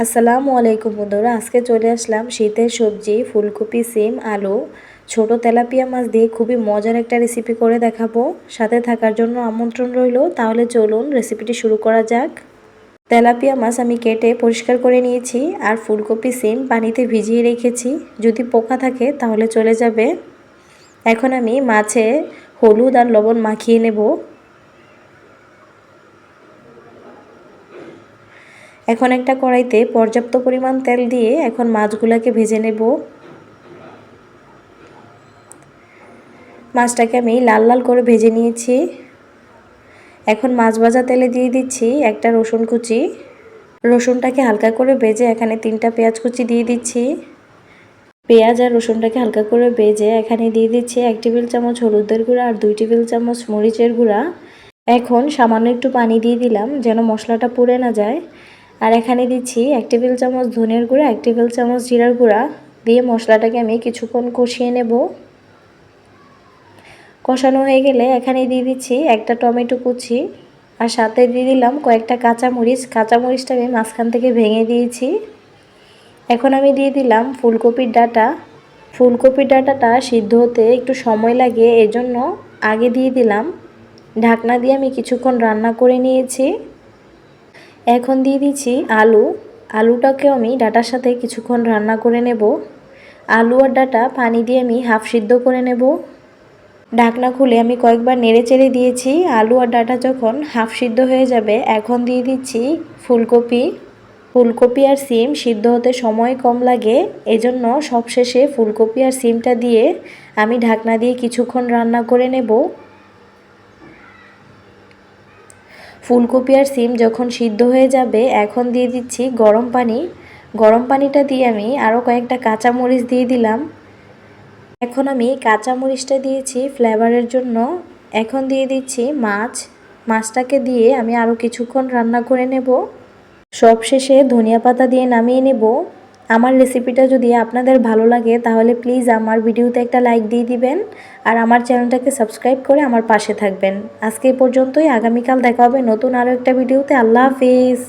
আসসালামু আলাইকুম বন্ধুরা, আজকে চলে আসলাম শীতের সবজি ফুলকপি, সিম, আলু, ছোট তেলাপিয়া মাছ দিয়ে খুবই মজার একটা রেসিপি করে দেখাবো। সাথে থাকার জন্য আমন্ত্রণ রইল। তাহলে চলুন রেসিপিটি শুরু করা যাক। তেলাপিয়া মাছ আমি কেটে পরিষ্কার করে নিয়েছি, আর ফুলকপি, সিম পানিতে ভিজিয়ে রেখেছি। যদি পোকা থাকে তাহলে চলে যাবে। এখন আমি মাছে হলুদ আর লবণ মাখিয়ে নেব। এখন একটা কড়াইতে পর্যাপ্ত পরিমাণ তেল দিয়ে এখন মাছগুলোকে ভেজে নেব। মাছটাকে আমি লাল লাল করে ভেজে নিয়েছি। এখন মাছ ভাজা তেলে দিয়ে দিচ্ছি একটা রসুন কুচি। রসুনটাকে হালকা করে ভেজে এখানে 3টা পেঁয়াজ কুচি দিয়ে দিচ্ছি। পেঁয়াজ আর রসুনটাকে হালকা করে ভেজে এখানে দিয়ে দিচ্ছি 1 টেবিল চামচ হলুদের গুঁড়া আর 2 টেবিল চামচ মরিচের গুঁড়া। এখন সামান্য একটু পানি দিয়ে দিলাম যেন মশলাটা পুড়ে না যায়। আর এখানে দিচ্ছি 1 টেবিল চামচ ধনের গুঁড়া, 1 টেবিল চামচ জিরার গুঁড়া দিয়ে মশলাটাকে আমি কিছুক্ষণ কষিয়ে নেব। কষানো হয়ে গেলে এখানে দিয়ে দিচ্ছি একটা টমেটো কুচি, আর সাথে দিয়ে দিলাম কয়েকটা কাঁচামরিচ। কাঁচামরিচটা আমি মাঝখান থেকে ভেঙে দিয়েছি। এখন আমি দিয়ে দিলাম ফুলকপির ডাঁটা। ফুলকপির ডাঁটাটা সিদ্ধ হতে একটু সময় লাগে, এজন্য আগে দিয়ে দিলাম। ঢাকনা দিয়ে আমি কিছুক্ষণ রান্না করে নিয়েছি। এখন দিয়ে দিচ্ছি আলু। আলুটাকেও আমি ডাঁটার সাথে কিছুক্ষণ রান্না করে নেব। আলু আর ডাঁটা পানি দিয়ে আমি হাফ সিদ্ধ করে নেব। ঢাকনা খুলে আমি কয়েকবার নেড়ে চেড়ে দিয়েছি। আলু আর ডাঁটা যখন হাফ সিদ্ধ হয়ে যাবে এখন দিয়ে দিচ্ছি ফুলকপি। ফুলকপি আর সিম সিদ্ধ হতে সময় কম লাগে, এজন্য সবশেষে ফুলকপি আর সিমটা দিয়ে আমি ঢাকনা দিয়ে কিছুক্ষণ রান্না করে নেব। ফুলকপি আর সিম যখন সিদ্ধ হয়ে যাবে এখন দিয়ে দিচ্ছি গরম পানি। গরম পানিটা দিয়ে আমি আরও কয়েকটা কাঁচামরিচ দিয়ে দিলাম। এখন আমি কাঁচামরিচটা দিয়েছি ফ্লেভারের জন্য। এখন দিয়ে দিচ্ছি মাছটাকে দিয়ে আমি আরও কিছুক্ষণ রান্না করে নেব। সবশেষে ধনিয়া পাতা দিয়ে নামিয়ে নেব। আমার রেসিপিটা যদি আপনাদের ভালো লাগে তাহলে প্লিজ আমার ভিডিওতে একটা লাইক দিয়ে দিবেন, আর আমার চ্যানেলটাকে সাবস্ক্রাইব করে আমার পাশে থাকবেন। আজকে এই পর্যন্তই। আগামীকাল দেখা হবে নতুন আরও একটা ভিডিওতে। আল্লাহ হাফিজ।